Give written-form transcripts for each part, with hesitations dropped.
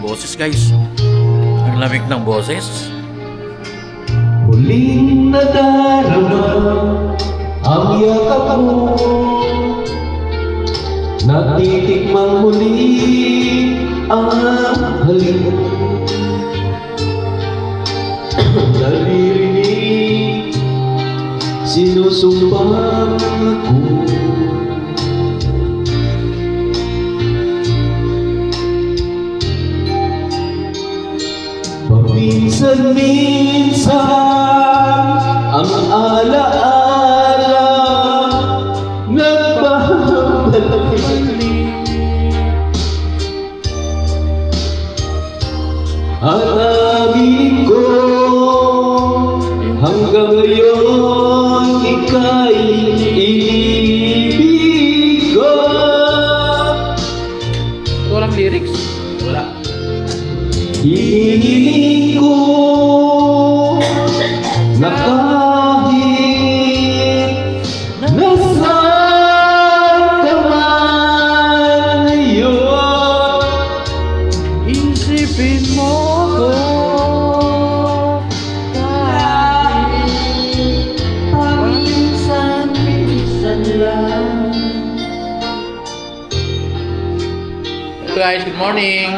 Boses guys. Ang lamig ng boses. Muling nadarama ang yakap mo, natitikmang muli ang halik. Naririnig, sinusumbang ako. Paminsan-minsan ang alaala nagbabalik, at amin ko hanggang ngayon ika'y inibig ko. Walang lyrics. Wala. Hinihiling ko na kahit nasaan ka man ngayon, Isipin mo ko kahit paminsan-minsan lang. Hello guys, good morning.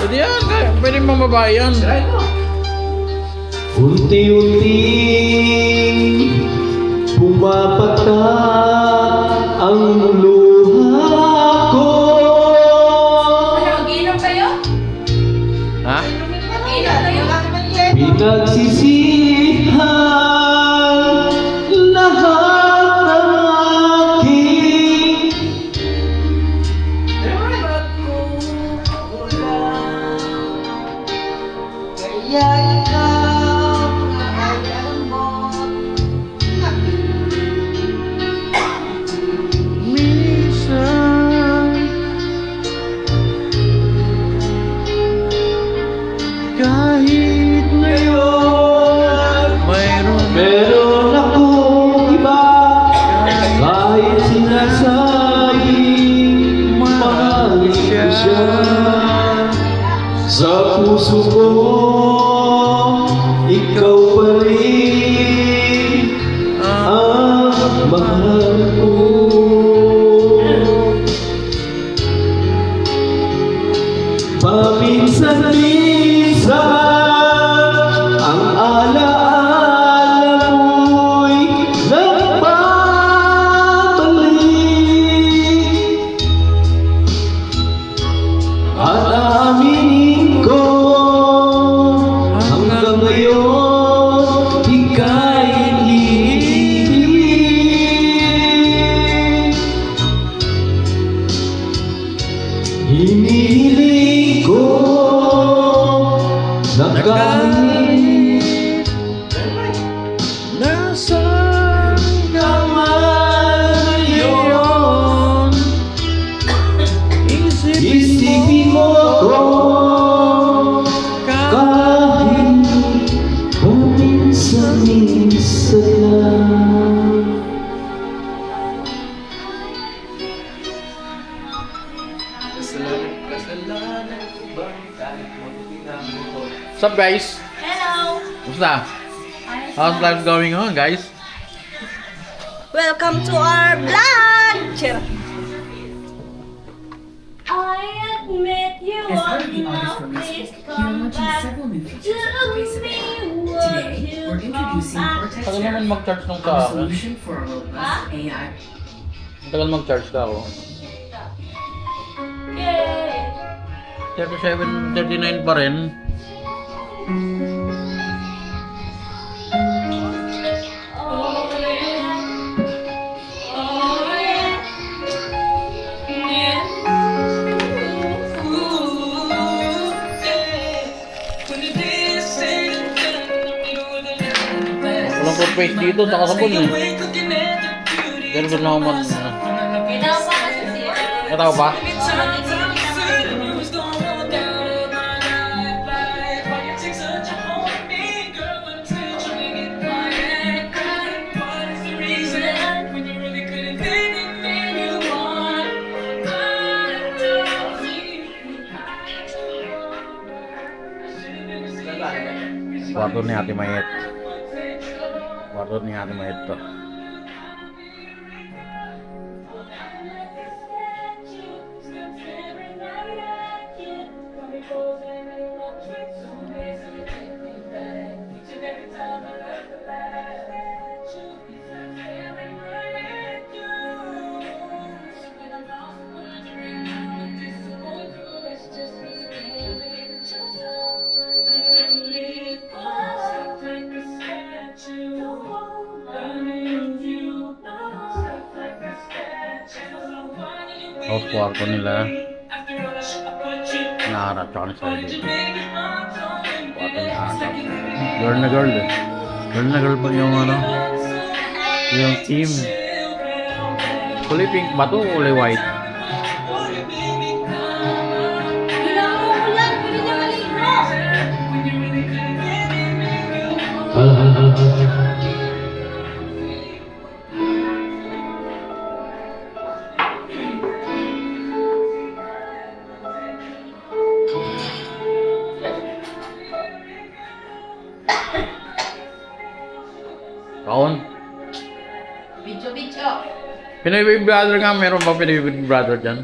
Pwede yan, pwede mambabae yan. unti-unting pumapatak ang luha ko. Mag-inom kayo? Ha? Mag-inom kayo? Pinagsisihan lahat ng aking Kaya ikaw alam mo. Minsan kahit ngayon meron akong iba, kahit sinasabing mahal ko siya, sa puso ko ikaw pa rin ang mahal ko. Paminsan-minsan ang alaala mo'y nagbabalik, at aaminin ko hanggang ngayon ika'y iniibig. Hinihiling ko na kahit nasaan ka man ngayon, isipin mo ko kahit paminsan-minsan lang. What's up guys? Hello! Kumusta? How's life going on guys? Welcome to our vlog! Cheer! I admit you As part are of the August not release, please we are come launching back several new to features that replace me it. what Today, you we're introducing come back. Cortex Tagal naman Gen, mag-charge nung sa our akin. solution for a robust AI. Tagal mag-charge ka ako. Yay! 37, 39 pa rin. Oh yeah! Oh yeah! Walang toothpaste dito, saka sabon eh. Pero doon ako mag... Kailangan pa kasi siya. Natawa ba? Kwarto ni Ate Mayet. Kwarto ni Ate Mayet to. Tapos kwarto nila. Naharap tsaka ni Sarah dito. Kwarto niya harap. Girl na girl eh. Girl na girl pa yung ano. Yung team. Kulay pink ba to o kulay white? Wala mo ulan, pwede niya maligo. Kaon? Video. Pinoy Big Brother nga, meron ba Pinoy Big Brother dyan?